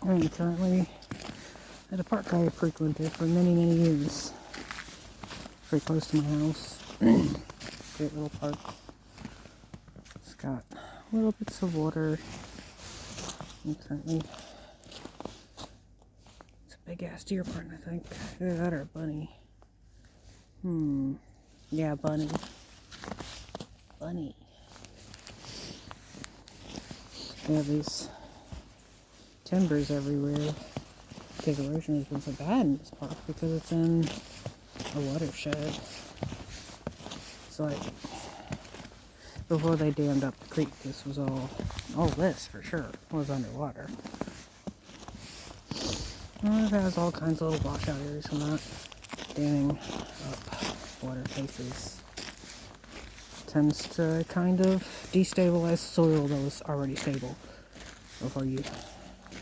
I'm currently at a park I frequented for many, many years. Pretty close to my house. Great little park. It's got little bits of water. And currently, it's a big ass deer park, I think. Either that or a bunny. Yeah, bunny. Bunny. They have these timbers everywhere. Because erosion has been so bad in this park because it's in a watershed. It's like before they dammed up the creek, this was all this for sure was underwater. Well, it has all kinds of little washout areas from that. Damming up water places tends to kind of destabilize soil that was already stable before you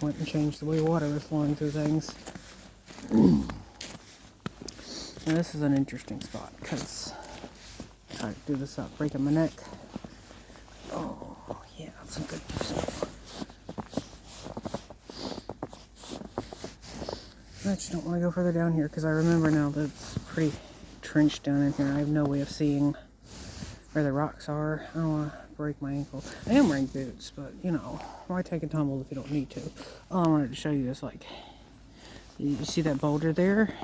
went and changed the way water was flowing through things. Now this is an interesting spot because I tried to do this without breaking my neck. Oh yeah, that's some good stuff. I actually don't want to go further down here because I remember now that it's pretty trenched down in here. I have no way of seeing where the rocks are. I don't want to break my ankle. I am wearing boots, but you know, why take a tumble if you don't need to? All I wanted to show you is like, you see that boulder there?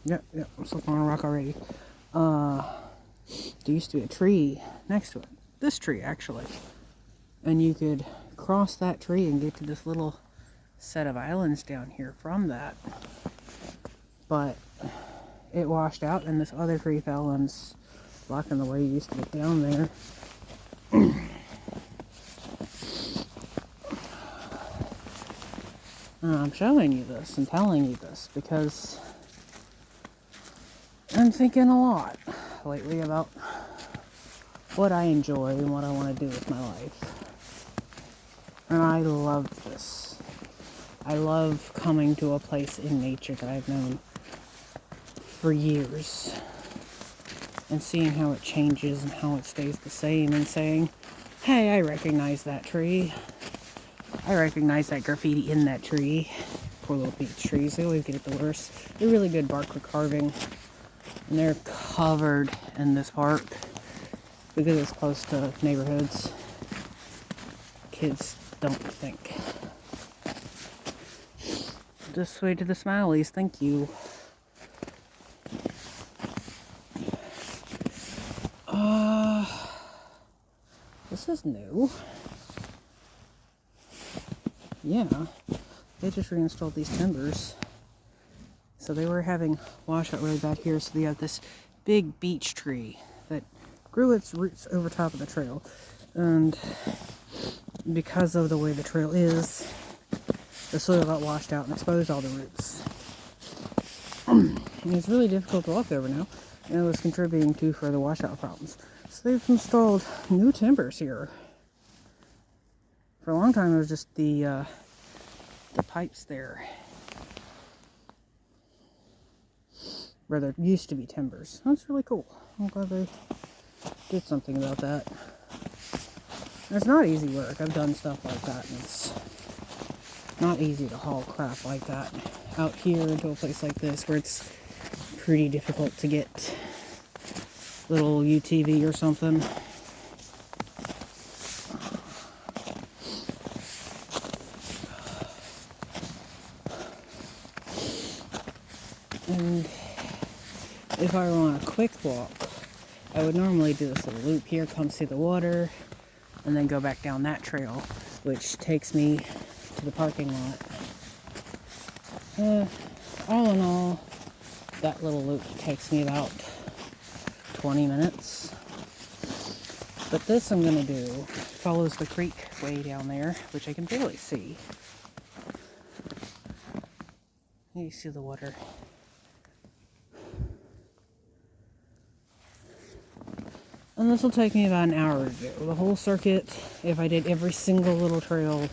Yep, I'm slipping on a rock already. There used to be a tree next to it. This tree, actually. And you could cross that tree and get to this little set of islands down here from that. But it washed out and this other tree fell and it's blocking the way you used to get down there. I'm showing you this and telling you this because I'm thinking a lot lately about what I enjoy and what I want to do with my life. And I love this. I love coming to a place in nature that I've known for years and seeing how it changes and how it stays the same and saying, hey, I recognize that tree. I recognize that graffiti in that tree. Poor little beech trees, they always get it the worst. They're really good bark for carving. And they're covered in this park because it's close to neighborhoods. Kids don't think. This way to the Smileys, thank you. This is new. Yeah, they just reinstalled these timbers. So they were having washout really bad here, so they have this big beech tree that grew its roots over top of the trail. And because of the way the trail is, the soil got washed out and exposed all the roots. And it's really difficult to walk over now, and it was contributing to further washout problems. So they've installed new timbers here. For a long time it was just the pipes there. Where there used to be timbers. That's really cool. I'm glad they did something about that. It's not easy work. I've done stuff like that, and it's not easy to haul crap like that out here into a place like this where it's pretty difficult to get little UTV or something. And if I were on a quick walk, I would normally do this little loop here, come see the water, and then go back down that trail, which takes me to the parking lot. All in all, that little loop takes me about 20 minutes. But this I'm going to do follows the creek way down there, which I can barely see. You see the water. And this will take me about an hour to do. The whole circuit, if I did every single little trail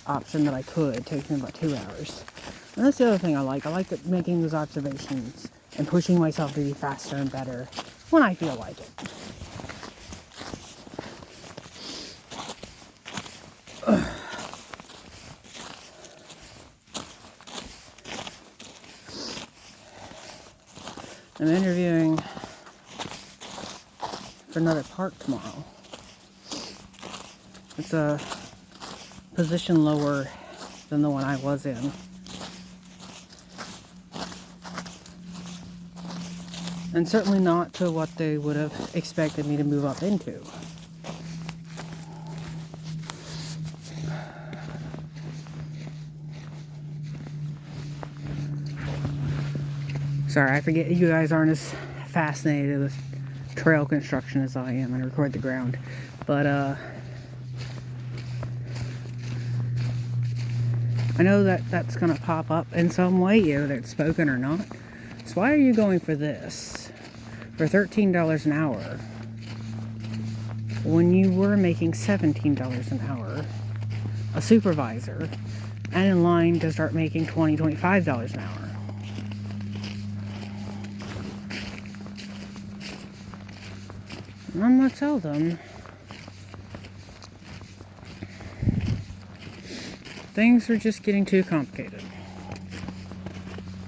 option that I could, takes me about 2 hours. And that's the other thing I like. I like making those observations and pushing myself to be faster and better when I feel like it. I'm interviewing for another park tomorrow. It's a position lower than the one I was in. And certainly not to what they would have expected me to move up into. Sorry, I forget you guys aren't as fascinated with trail construction as I am and record the ground. But, I know that that's going to pop up in some way, whether it's spoken or not. So why are you going for this? For $13 an hour. When you were making $17 an hour. A supervisor. And in line to start making $20, $25 an hour. And I'm going to tell them things are just getting too complicated.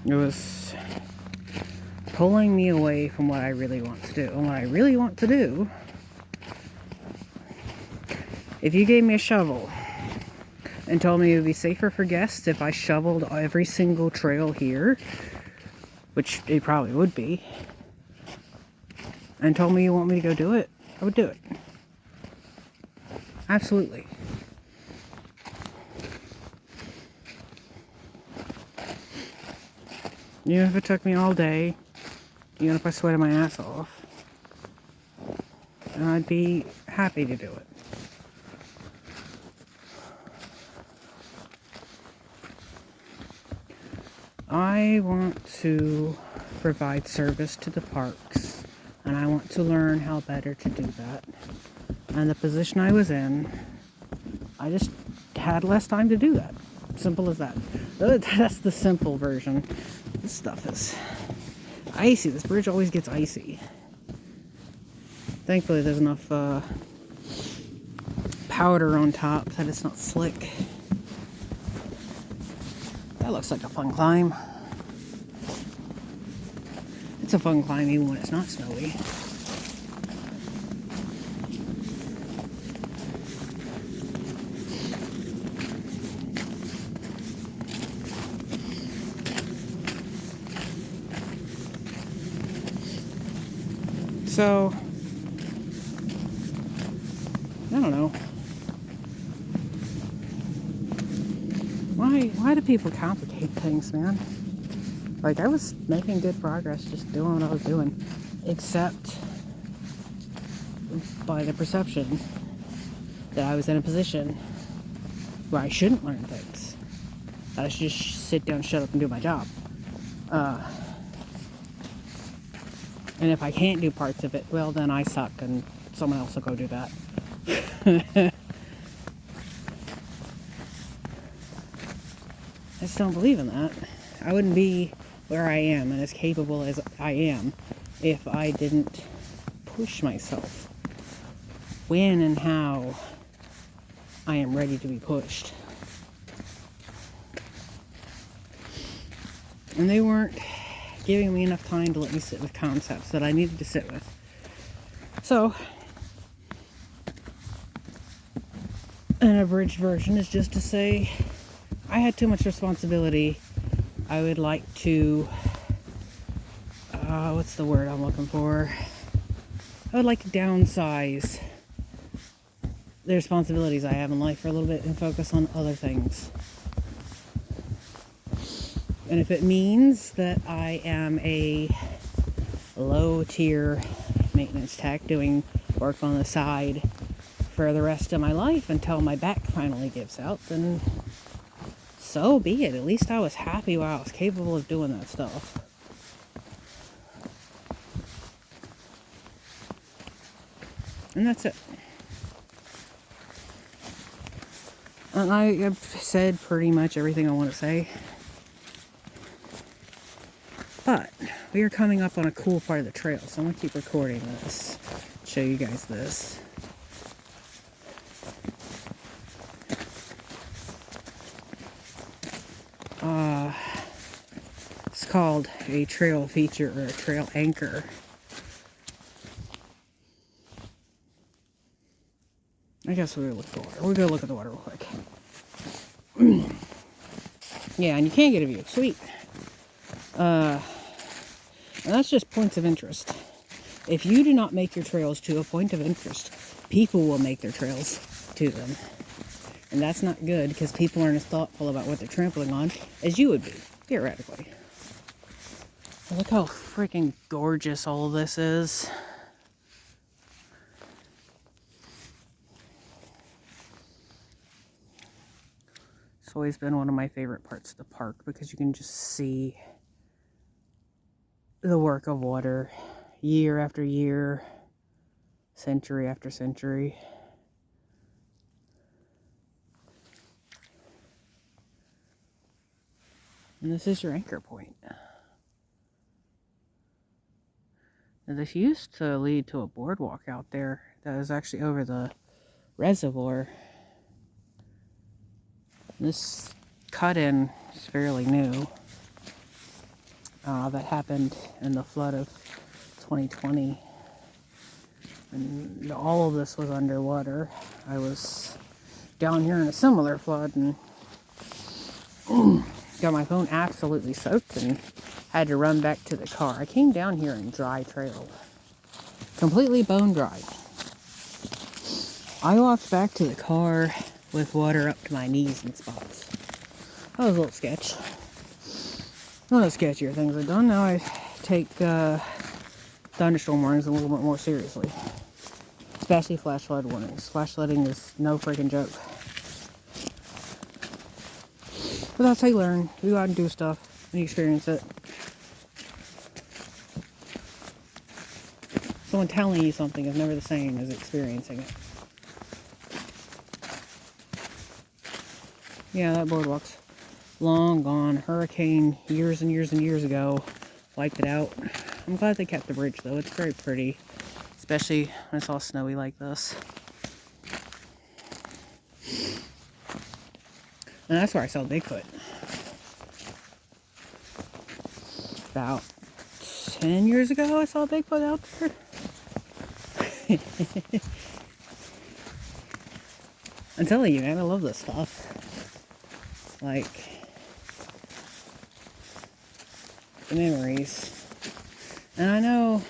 It was pulling me away from what I really want to do. And what I really want to do, if you gave me a shovel and told me it would be safer for guests if I shoveled every single trail here, which it probably would be, and told me you want me to go do it, I would do it. Absolutely. Even if it took me all day, even if I sweated my ass off, I'd be happy to do it. I want to provide service to the parks, and I want to learn how better to do that. And the position I was in, I just had less time to do that. Simple as that. That's the simple version. This stuff is icy. This bridge always gets icy. Thankfully there's enough powder on top that it's not slick. That looks like a fun climb. It's a fun climb even when it's not snowy. So, I don't know. Why do people complicate things, man? Like, I was making good progress just doing what I was doing. Except by the perception that I was in a position where I shouldn't learn things. That I should just sit down, shut up, and do my job. And if I can't do parts of it, well, then I suck and someone else will go do that. I just don't believe in that. I wouldn't be where I am and as capable as I am if I didn't push myself. When and how I am ready to be pushed. And they weren't giving me enough time to let me sit with concepts that I needed to sit with. So, an abridged version is just to say, I had too much responsibility. I would like to, what's the word I'm looking for? I would like to downsize the responsibilities I have in life for a little bit and focus on other things. And if it means that I am a low-tier maintenance tech doing work on the side for the rest of my life until my back finally gives out, then so be it. At least I was happy while I was capable of doing that stuff. And that's it. And I've said pretty much everything I want to say. But we are coming up on a cool part of the trail, so I'm going to keep recording this. Show you guys this. called a trail feature or a trail anchor. I guess we're gonna look at the water. We're gonna look at the water real quick. Yeah, and you can't get a view. Sweet. And that's just points of interest. If you do not make your trails to a point of interest, people will make their trails to them. And that's not good, because people aren't as thoughtful about what they're trampling on as you would be, theoretically. Look how freaking gorgeous all of this is. It's always been one of my favorite parts of the park, because you can just see the work of water year after year, century after century. And this is your anchor point. Now, this used to lead to a boardwalk out there that is actually over the reservoir. This cut-in is fairly new. That happened in the flood of 2020. And all of this was underwater. I was down here in a similar flood and got my phone absolutely soaked and had to run back to the car. I came down here in dry trail. Completely bone dry. I walked back to the car with water up to my knees in spots. That was a little sketch. One of the sketchier things I've done. Now I take thunderstorm warnings a little bit more seriously. Especially flash flood warnings. Flash flooding is no freaking joke. But that's how you learn. You go out and do stuff and you experience it. Someone telling you something is never the same as experiencing it. Yeah, that boardwalk's long gone. Hurricane years and years and years ago wiped it out. I'm glad they kept the bridge though. It's very pretty, especially when it's all snowy like this. And that's where I saw Bigfoot. About 10 years ago I saw Bigfoot out there. I'm telling you, man, I love this stuff. Like, the memories. And I know,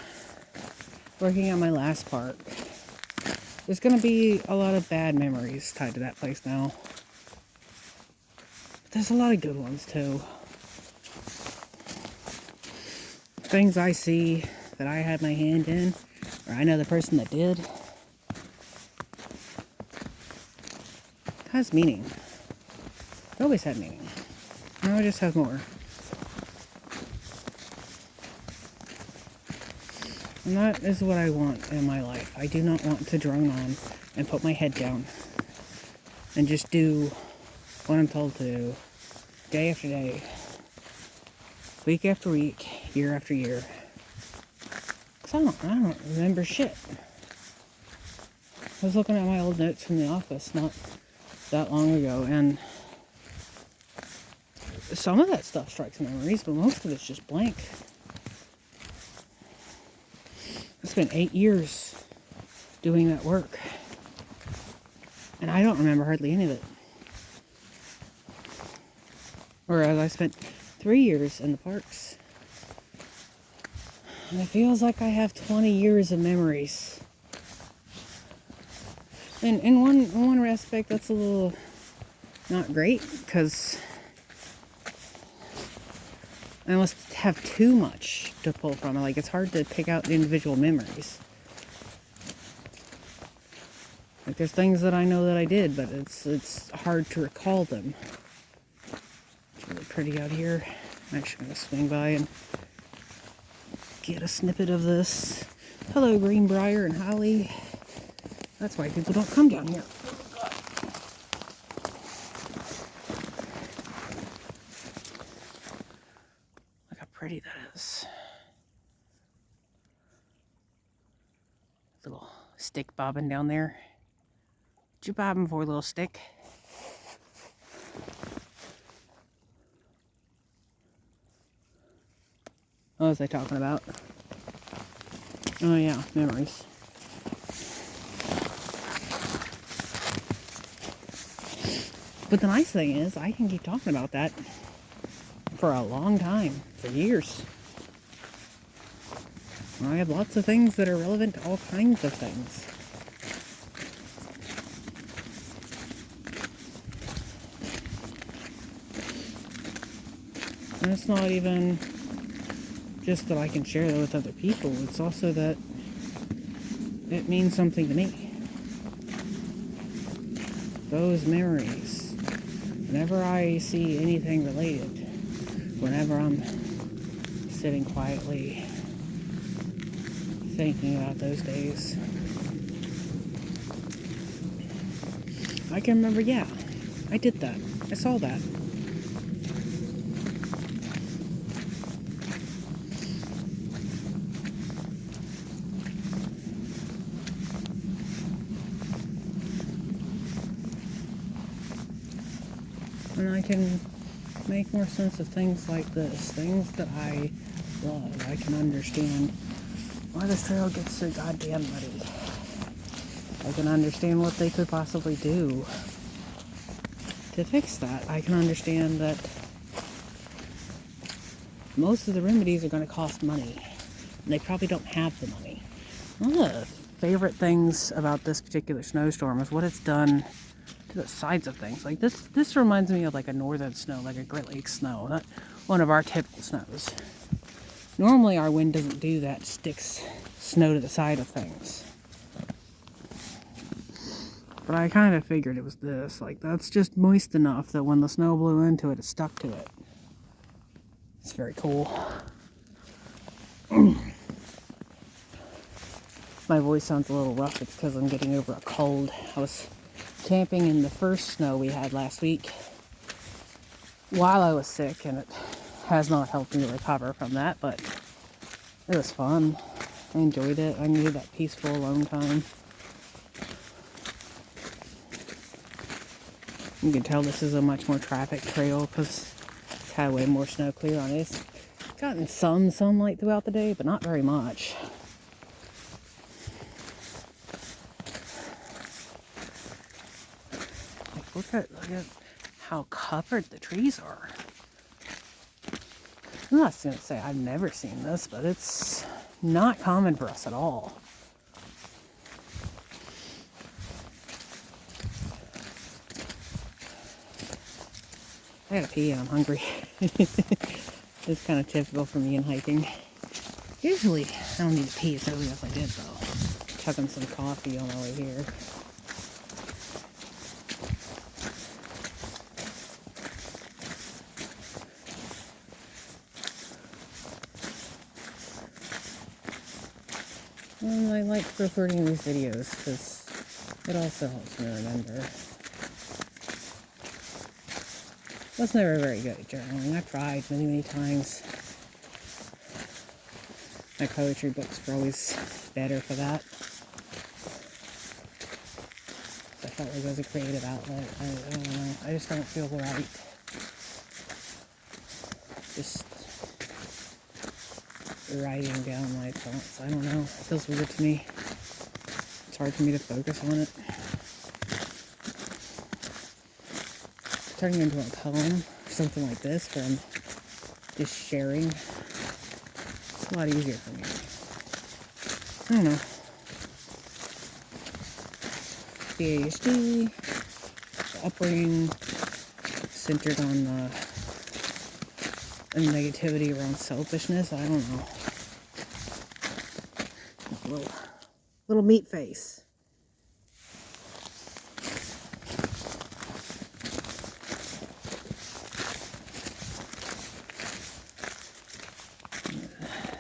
working at my last park, there's going to be a lot of bad memories tied to that place now. But there's a lot of good ones, too. Things I see that I had my hand in, or I know the person that did, has meaning. It always had meaning. Now it just has more. And that is what I want in my life. I do not want to drone on and put my head down and just do what I'm told to do, day after day, week after week, year after year. Because I don't remember shit. I was looking at my old notes from the office not that long ago, and some of that stuff strikes memories, but most of it's just blank. It's been 8 years doing that work, and I don't remember hardly any of it. Whereas I spent 3 years in the parks, and it feels like I have 20 years of memories. And in one aspect, that's a little not great, because I must have too much to pull from. Like, it's hard to pick out individual memories. Like, there's things that I know that I did, but it's hard to recall them. It's really pretty out here. I'm actually going to swing by and get a snippet of this. Hello, greenbrier and holly. That's why people don't come down here. Look how pretty that is. Little stick bobbing down there. What you bobbing for, little stick? What was I talking about? Oh yeah, memories. But the nice thing is, I can keep talking about that for a long time, for years. I have lots of things that are relevant to all kinds of things. And it's not even just that I can share that with other people. It's also that it means something to me. Those memories. Whenever I see anything related, whenever I'm sitting quietly thinking about those days, I can remember, yeah, I did that. I saw that. And I can make more sense of things like this, things that I love. I can understand why this trail gets so goddamn muddy. I can understand what they could possibly do to fix that. I can understand that most of the remedies are going to cost money, and they probably don't have the money. One of the favorite things about this particular snowstorm is what it's done to the sides of things. Like this reminds me of like a northern snow, like a Great Lakes snow, not one of our typical snows. Normally our wind doesn't do that, sticks snow to the side of things. But I kind of figured it was this. Like, that's just moist enough that when the snow blew into it, it stuck to it. It's very cool. My voice sounds a little rough. It's because I'm getting over a cold. I was camping in the first snow we had last week while I was sick, and it has not helped me recover from that, but it was fun. I enjoyed it. I needed that peaceful alone time. You can tell this is a much more traffic trail because it's had way more snow clear on it. It's gotten some sunlight throughout the day, but not very much. Like, look at how covered the trees are. I'm not going to say I've never seen this, but it's not common for us at all. I gotta pee and I'm hungry. It's kind of typical for me in hiking. Usually I don't need to pee as early as I did though. Chugging some coffee on my way here. And I like recording these videos because it also helps me remember. I was never very good at journaling. I tried many, many times. My poetry books were always better for that. I felt like it was a creative outlet. I don't know. I just don't feel right. Just writing down my thoughts. I don't know. It feels weird to me. It's hard for me to focus on it. Turning into a poem or something like this where I'm just sharing, it's a lot easier for me. I don't know. ADHD, upbringing, centered on the negativity around selfishness. I don't know. Little meat face.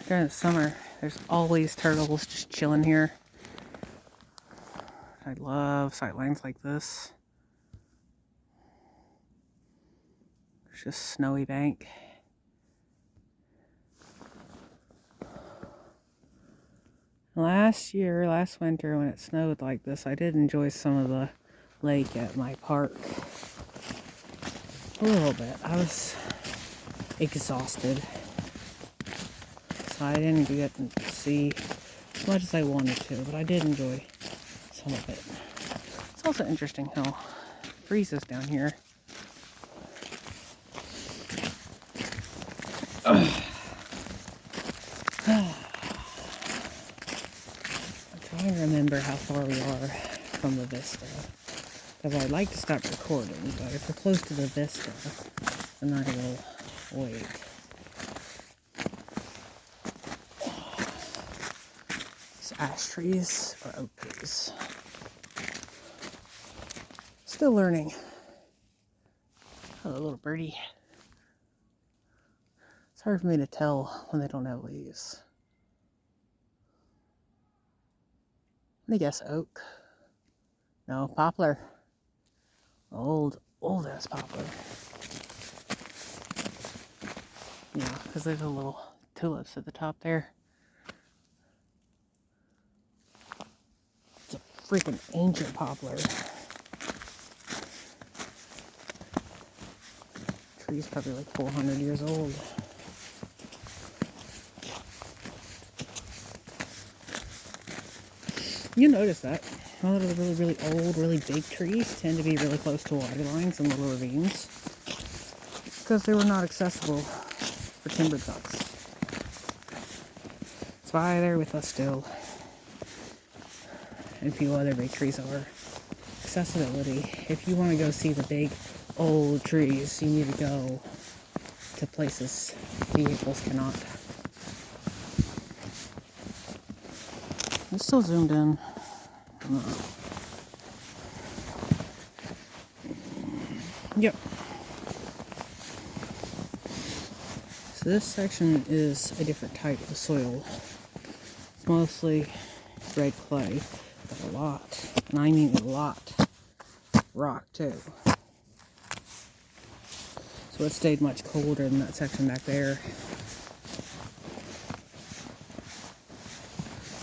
During the summer, there's always turtles just chilling here. I love sightlines like this. There's just snowy bank. Last winter when it snowed like this, I did enjoy some of the lake at my park. A little bit. I was exhausted. I didn't get to see as much as I wanted to, but I did enjoy some of it. It's also interesting how it freezes down here. I'm trying to remember how far we are from the vista, because I'd like to stop recording, but if we're close to the vista, then I will wait. These ash trees or oak trees. Still learning. Hello, little birdie. It's hard for me to tell when they don't have leaves. Let me guess oak. No, poplar. Old ass poplar. Yeah, because there's a little tulips at the top there. It's a freaking ancient poplar. Tree's probably like 400 years old. You notice that. A lot of the really old, really big trees tend to be really close to water lines and little ravines. Because they were not accessible for timber trucks. That's why they're with us still. And a few other big trees are. Accessibility. If you want to go see the big old trees, you need to go to places vehicles cannot. It's still zoomed in. Yep. So this section is a different type of soil. It's mostly red clay, but a lot, and I mean a lot, rock too. So it stayed much colder than that section back there.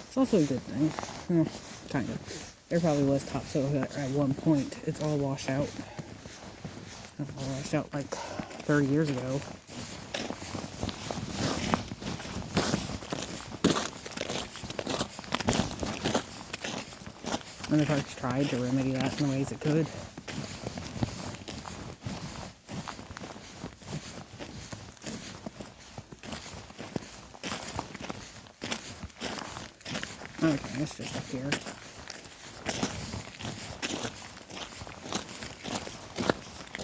It's also a good thing. Well, kind of. There probably was topsoil at one point. It's all washed out. It all washed out like 30 years ago. And the parks tried to remedy that in the ways it could. Okay, it's just up here.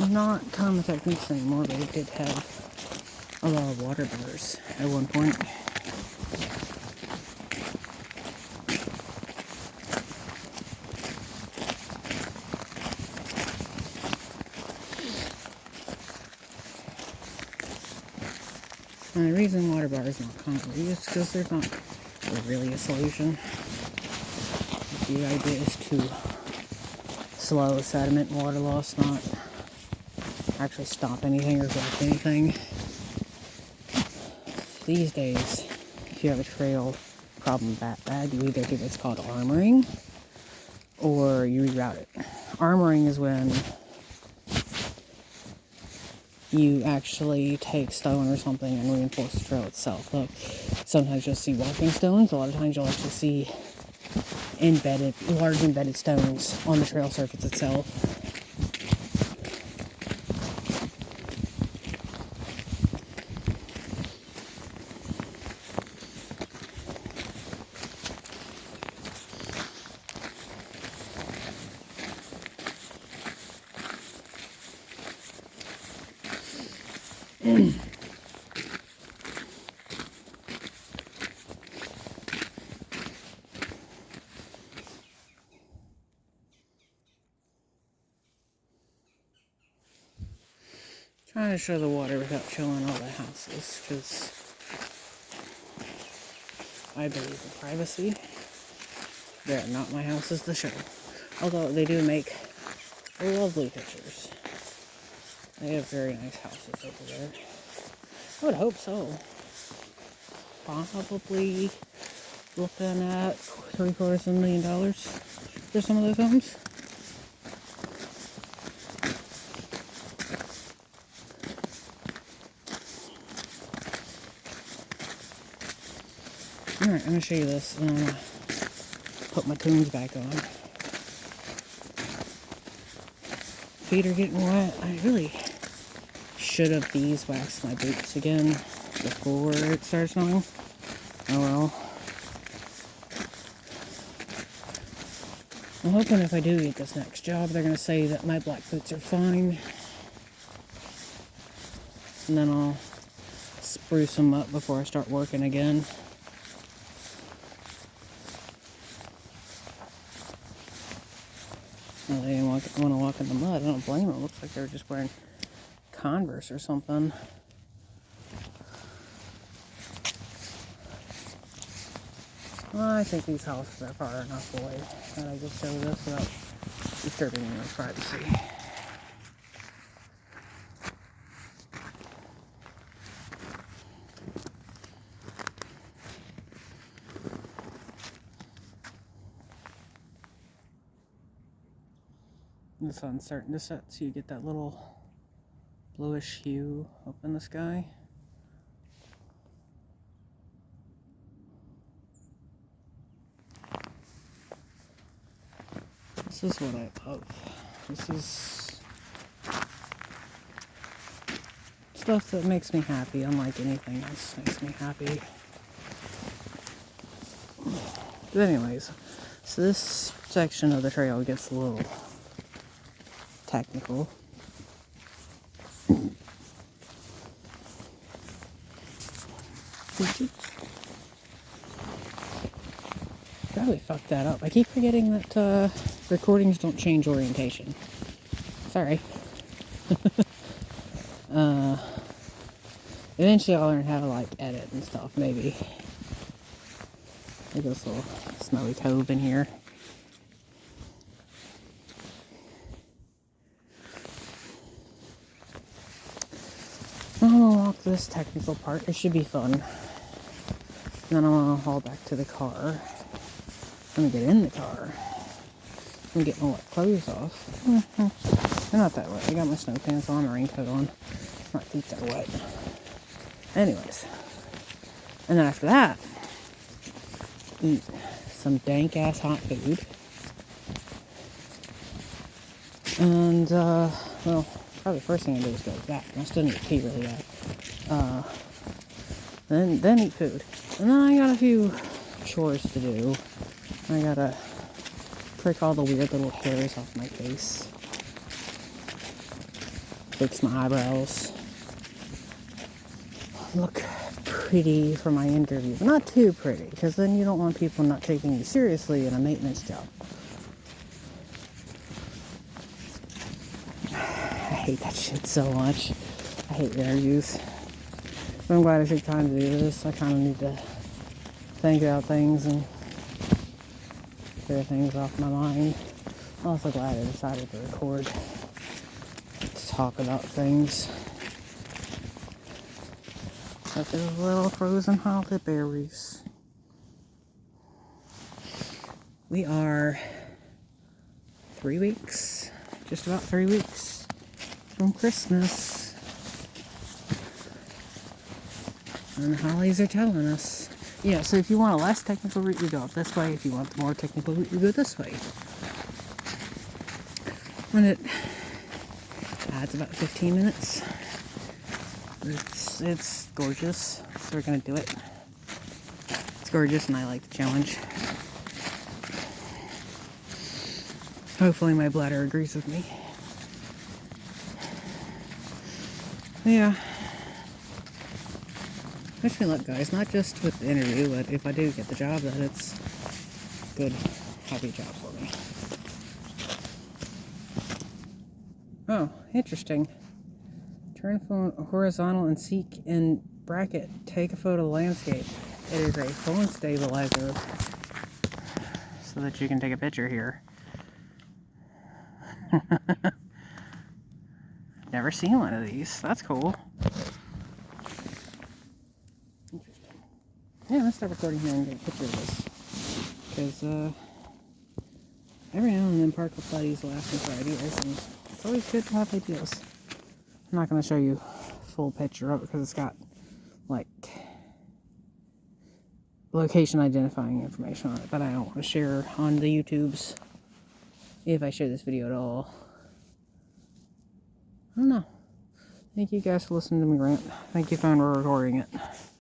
Not common techniques anymore, but it did have a lot of water bars at one point. And the reason water bar is not commonly used is because there's not really a solution. The idea is to slow sediment and water loss, not actually stop anything or block anything. These days, if you have a trail problem that bad, you either do what's called armoring or you reroute it. Armoring is when you actually take stone or something and reinforce the trail itself. Look, sometimes you'll see walking stones. A lot of times you'll actually see large embedded stones on the trail surface itself. Trying to show the water without showing all the houses, because I believe in privacy. They're not my houses to show. Although they do make lovely pictures. They have very nice houses over there. I would hope so. Probably looking at $750,000 for some of those homes. Alright, I'm going to show you this, and I'm going to put my tunes back on. Feet are getting wet. I really should have beeswaxed my boots again before it started snowing. Oh well. I'm hoping if I do get this next job, they're going to say that my black boots are fine. And then I'll spruce them up before I start working again. Well, they didn't want to walk in the mud. I don't blame them. It looks like they were just wearing Converse or something. Well, I think these houses are far enough away that I just show this without disturbing anyone's privacy. The sun's starting to set, so you get that little bluish hue up in the sky. This is what I love. This is stuff that makes me happy, unlike anything else makes me happy. But anyways, so this section of the trail gets a little technical. Probably fucked that up. I keep forgetting that recordings don't change orientation. Sorry. Eventually I'll learn how to like edit and stuff, maybe. Look at this little snowy cove in here. I'm gonna walk this technical part. It should be fun. And then I'm gonna haul back to the car. Let me get in the car. Let me get my wet clothes off. They're not that wet. I got my snow pants on, my raincoat on. My feet are wet. Anyways. And then after that, eat some dank ass hot food. And, well, probably the first thing I do is go to the bathroom. I still need to pee really bad. Then eat food. And then I got a few chores to do. I gotta prick all the weird little hairs off my face. Fix my eyebrows. Look pretty for my interview. But not too pretty, because then you don't want people not taking you seriously in a maintenance job. I hate that shit so much. I hate interviews. But I'm glad I took time to do this. I kind of need to think about things and clear things off my mind. I'm also glad I decided to record, to talk about things. Such as little frozen holly berries. We are 3 weeks, just about 3 weeks from Christmas. And the hollies are telling us. Yeah, so if you want a less technical route, you go up this way. If you want the more technical route, you go this way. And it adds about 15 minutes. It's gorgeous, so we're gonna do it. It's gorgeous and I like the challenge. Hopefully my bladder agrees with me. Yeah. Wish me luck, guys. Not just with the interview, but if I do get the job, that it's a good, happy job for me. Oh, interesting. Turn phone horizontal and seek in bracket. Take a photo of the landscape. It is a phone stabilizer so that you can take a picture here. Never seen one of these. That's cool. Interesting. Yeah, let's start recording here and get a picture of this. Because, every now and then park with buddies will ask me for ideas, and it's always good to have ideas. I'm not going to show you full picture of it because it's got, like, location identifying information on it that I don't want to share on the YouTubes. If I share this video at all. I don't know. Thank you guys for listening to me rant. Thank you for recording it.